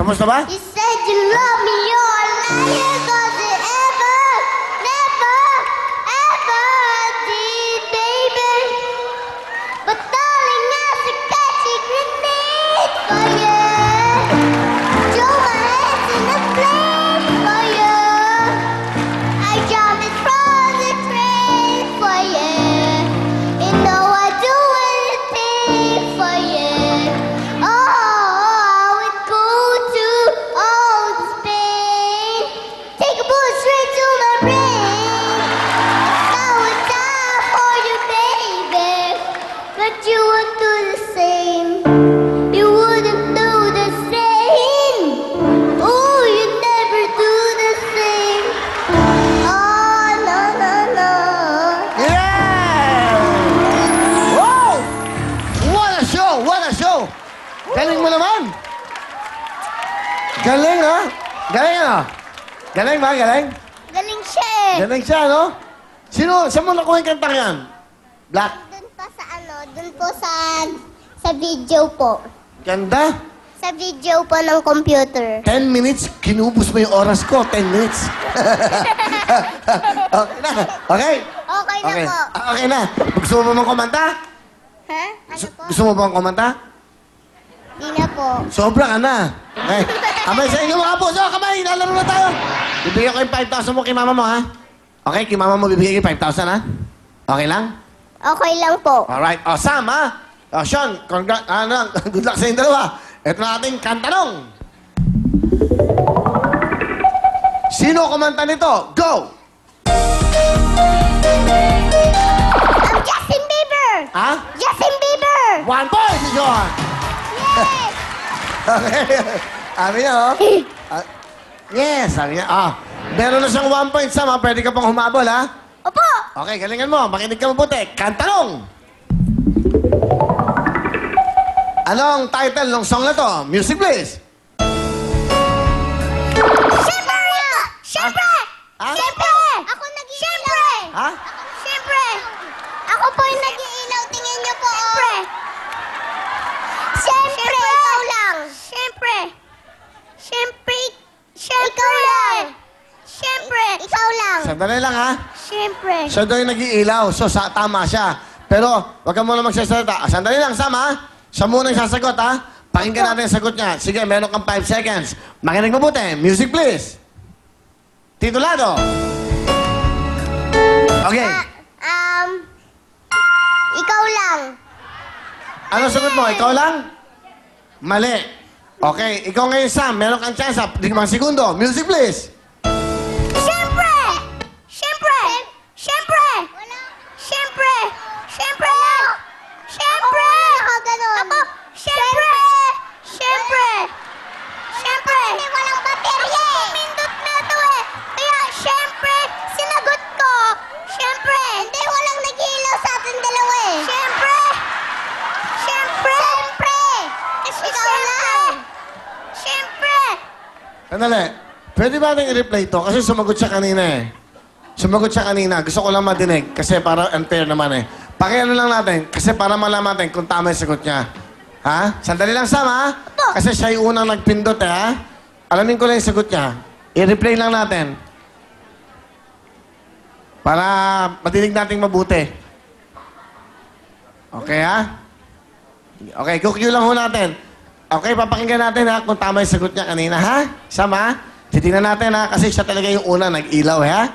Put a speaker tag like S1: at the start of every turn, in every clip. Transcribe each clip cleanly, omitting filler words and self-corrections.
S1: Tapos na ba?
S2: You said you love me, you're a liar, 'cause it never did, baby. But darling, that's a catchy grenade for you. Throw my hands in the flame for you. I jump in from the train for you. You know I'd do anything for you. Oh, I would go to old Spain. Take a bullet straight to my brain. I would die for you, baby. But you would do the same. You wouldn't do the same. Oh, you never do the same. Oh, no, no, no.
S1: Yeah! Wow! What a show! What a show! Galing mo naman! Galing, ha? Galing, ano? Galing ba? Galing?
S2: Galing siya eh.
S1: Galing siya, no? Saan mo nakuha yung kantang yan? Black?
S2: Dun pa sa dun po sa video po.
S1: Ganda?
S2: Sa video po ng computer.
S1: 10 minutes, kinubos mo yung oras ko. 10 minutes. Okay na. Okay?
S2: Okay na po.
S1: Okay na. Gusto mo ba mang kumanta?
S2: Ha? Ano po?
S1: Gusto mo bang kumanta?
S2: Di na po.
S1: Sobra ka na. Okay. Kamay sa inyo mga puso. Kamay, lalaro na tayo. Bibigyan ko yung 5,000 mo kay mama mo, ha? Okay, kay mama mo bibigyan ko yung 5,000, ha? Okay lang?
S2: Okay lang po.
S1: Alright. O, Sam, ha? O, Sean, good luck sa inyong dalawa. Ito na ating kantanong. Sino kumanta nito? Go!
S2: I'm Justin Bieber!
S1: Ha?
S2: Justin Bieber!
S1: 1 point, Sean!
S2: Yay!
S1: Okay. Sabi niya, oh. Yes, sabi niya. Meron na siyang 1 point, Sam, ha? Pwede ka pang humabol, ha?
S2: Opo!
S1: Okay, galingan mo. Makinig ka mabuti. Kantanong! Anong title ng song na to? Music, please.
S2: Siyempre! Siyempre!
S1: Ha?
S2: Siyempre! Ako nag-iilaw.
S1: Ha?
S2: Siyempre! Ako po yung nag-iilaw. Tingin niyo po. Siyempre! Siyempre! Ikaw lang! Siyempre! Siyempre! Ikaw lang! Siyempre! Ikaw lang!
S1: Sandali lang, ha?
S2: Siyempre!
S1: Siya daw yung nag-iilaw. So, tama siya. Pero, wag ka muna magsasalita. Sandali lang, Sam, ha? Siya muna yung sasagot, ha? Pakinggan natin yung sagot niya. Sige, meron kang 5 seconds. Makinig mabuti. Music, please. Titulado. Okay.
S2: Ikaw lang.
S1: Ano sagot mo? Ikaw lang? Mali. Okay. Ikaw ngayon, Sam. Meron kang chance. 5 segundo. Music, please.
S2: Siyempre! Siyempre! Siyempre! Siyempre! Siyempre! Siyempre! Ako ganon. Ako, siyempre! Siyempre! Siyempre! Hindi walang baterya eh. Pindot na ito eh. Kaya siyempre, sinagot ko. Siyempre! Hindi walang nag-iilaw sa atin dalawa eh. Siyempre! Siyempre! Siyempre! Kasi ikaw lang. Siyempre!
S1: Sandali. Pwede ba natin i-replay to? Kasi sumagot siya kanina eh. Sumagot siya kanina. Gusto ko lang madinig. Kasi para unfair naman eh. Pakiano lang natin. Kasi para malaman natin kung tama yung sagot niya. Ha? Sandali lang, Sam, ha? Kasi siya yung unang nagpindot, eh, ha? Alamin ko lang yung sagot niya. I-replay lang natin. Para madinig natin mabuti. Okay, ha? Okay, kukyo lang ho natin. Okay, papakinggan natin, ha? Kung tama yung sagot niya kanina, ha? Sam, ha? Titignan natin, ha? Kasi siya talaga yung unang nag-ilaw, ha?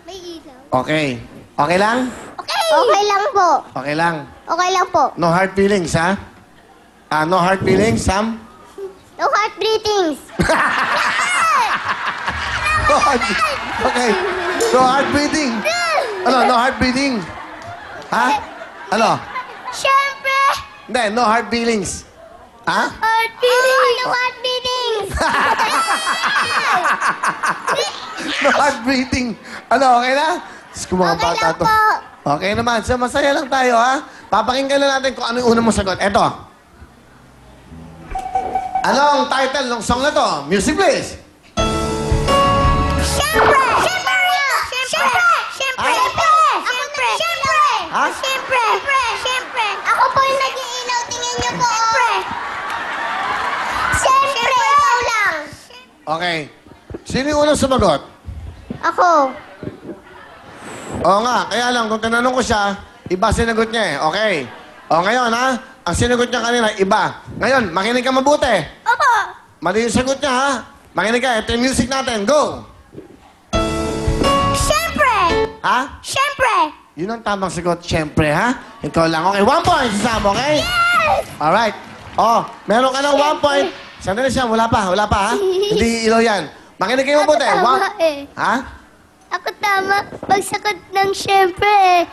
S2: May ilaw.
S1: Okay. Okay lang?
S2: Okay! Okay lang po.
S1: Okay lang.
S2: Okay lang po.
S1: No hard feelings, ha? No hard feelings, Sam?
S2: No heart breathings.
S1: No hard... Okay. No hard breathing. Ano? No hard breathing. Ha? Ano?
S2: Siyempre!
S1: Hindi, no hard feelings. Ha?
S2: Heart beating! No heart beatings!
S1: No hard breathing. Ano, okay na? Kung mga
S2: Okay
S1: bata
S2: lang
S1: to.
S2: po.
S1: Okay naman. So, masaya lang tayo, ha? Papakinggan na natin kung ano yung unang mong sagot. Eto. Ano ang title ng song na to? Music, please.
S2: Siyempre! Siyempre! Siyempre! Siyempre! Siyempre! Siyempre!
S1: Ha?
S2: Siyempre! Siyempre! Ako po yung nag-iilaw. Tingin niyo po. Siyempre! Ikaw lang.
S1: Okay. Sino yung unang sumagot?
S2: Ako.
S1: Oo nga, kaya lang, kung tinanong ko siya, iba sinagot niya eh. Okay. O ngayon ha, ang sinagot niya kanina, iba. Ngayon, makinig ka mabuti.
S2: Opo.
S1: Mali yung sagot niya ha. Makinig ka, ito yung music natin. Go!
S2: Siyempre.
S1: Ha?
S2: Siyempre.
S1: Yun ang tamang sagot, syempre ha. Ikaw lang. Okay, 1 point si Sam, okay?
S2: Yes!
S1: Alright. Oh, meron ka ng 1 point. Sandali siya, wala pa ha. Hindi ilaw yan. Makinig kayo mabuti.
S2: Ako tama eh.
S1: Ha?
S2: Ako tama. Pagsagot ng siyempre eh.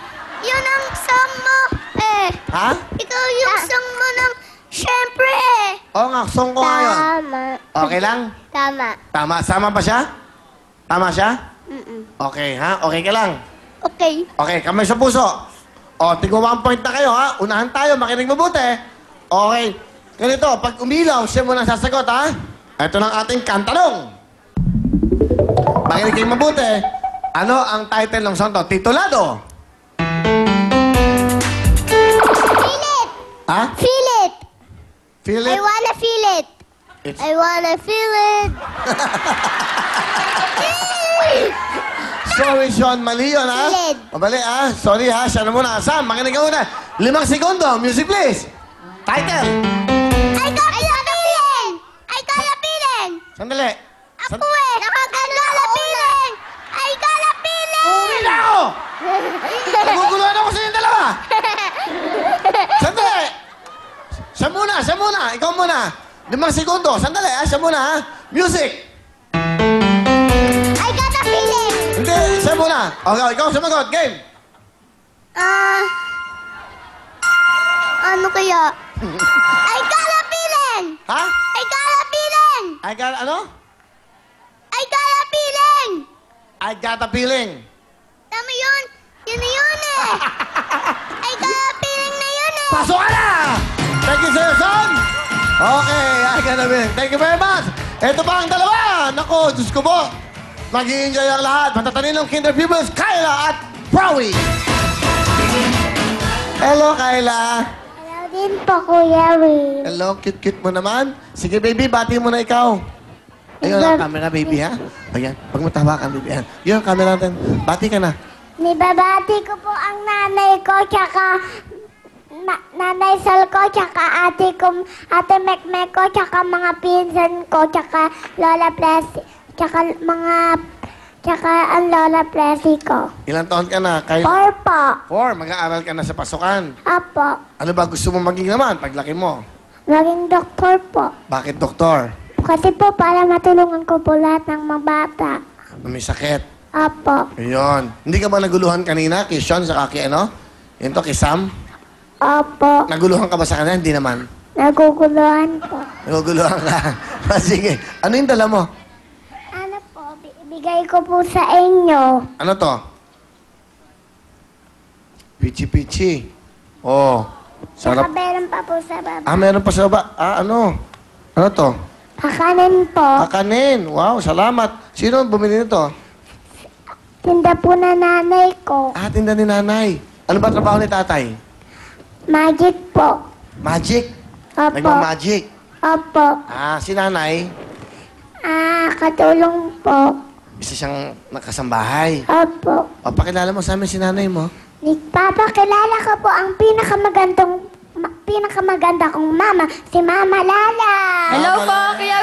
S2: Yun ang song mo eh.
S1: Ha?
S2: Ikaw yung song mo ng siyempre eh.
S1: Oo nga, song ko nga yun.
S2: Tama.
S1: Okay lang?
S2: Tama.
S1: Tama. Sama ba siya? Tama siya?
S2: Mm-mm.
S1: Okay, ha? Okay ka lang.
S2: Okay.
S1: Okay, kamay sa puso. O, tigwa 1 point na kayo, ha? Unahan tayo, makinig mabuti. Okay. Ganito, pag umilaw, siya muna sasagot, ha? Ito ng ating kantanong. Makinig kayo mabuti. Ano ang title ng song to? Titulado.
S2: Feel it.
S1: Ha?
S2: Feel it.
S1: Feel
S2: I
S1: it?
S2: wanna feel it.
S1: It's...
S2: I wanna feel it.
S1: Sorry, Sean. Mali yun, ha?
S2: Feel it.
S1: O, mali, ha? Sorry, ha? Siya na muna. Sam, makinig ka muna. 5 segundo. Music, please. Title.
S2: I got the feeling. I got a feeling.
S1: Sandali.
S2: Ako eh. Nakaganda feeling. I got a feeling.
S1: Uwi na ako! Naguguluhan ako sa inyong dalawa! Sandali! Siya muna! Ikaw muna! 5 segundo! Sandali, ha? Siya muna, ha? Music!
S2: I got a feeling.
S1: Hindi, siya muna! Okay, ikaw sumagot. Game!
S2: Ano kaya? I got a feeling.
S1: Ha?
S2: I got a feeling.
S1: I got, ano?
S2: I got a feeling.
S1: I got a feeling.
S2: Tama yun. Yun na yun eh. I got a feeling na yun eh.
S1: Pasok ka na! Thank you, Sir Son! Okay, I got a feeling. Thank you very much! Ito pa ang dalawa! Naku, Diyos ko po! Mag-i-enjoy ang lahat. Matatanin ng Kinder Pupils, Kyla at Prowie! Hello, Kyla!
S2: Hello din po, Kuya Will.
S1: Hello, cute-cute mo naman. Sige, baby, bati mo na ikaw. Ayun ang camera, baby, ha? Ayan, pag matawakan, baby, ha? Yun ang camera natin. Bati ka na.
S2: Nibabati ko po ang nanay ko, tsaka nanay Sal ko, tsaka ate Mekmek ko, tsaka mga pinsan ko, tsaka Lola Plessy, tsaka ang Lola Plessy ko.
S1: Ilang taon ka na, Kyla?
S2: 4 po.
S1: 4. Mag-aaral ka na sa pasukan.
S2: Apo.
S1: Ano ba gusto mo maging naman paglaki mo?
S2: Maging doktor po.
S1: Bakit doktor?
S2: Kasi po para matulungan ko po lahat ng mga bata.
S1: May sakit.
S2: Apo.
S1: Ayun. Hindi ka ba naguluhan kanina kay Sean sa kay ano? Yun to, kay Sam?
S2: Opo.
S1: Naguluhan ka ba sa kanila? Hindi naman.
S2: Naguguluhan po.
S1: Naguguluhan ka. Sige. Ano yung dala mo?
S2: Ano po, bigay ko po sa inyo.
S1: Ano to? Pichi-pichi. Oh.
S2: Saka
S1: Sarap.
S2: meron pa po sa baba.
S1: Ah, meron pa sa baba. Ah, ano? Ano to?
S2: Kakanin po.
S1: Kakanin. Wow, salamat. Sino ang bumili nito?
S2: Tinda po na nanay ko.
S1: Ah, tinda ni nanay. Ano ba trabaho ni tatay?
S2: Magic po.
S1: Magic.
S2: Opo.
S1: Nagmamagic.
S2: Opo.
S1: Ah, si nanay,
S2: Katulong po.
S1: isa siyang nakasambahay.
S2: Opo.
S1: O, pakilala mo sa amin si nanay mo.
S2: Papakilala ko po ang pinakamaganda kong mama, si Mama Lala.
S3: Hello
S1: Mama
S3: po,
S1: Lala.
S3: Kuya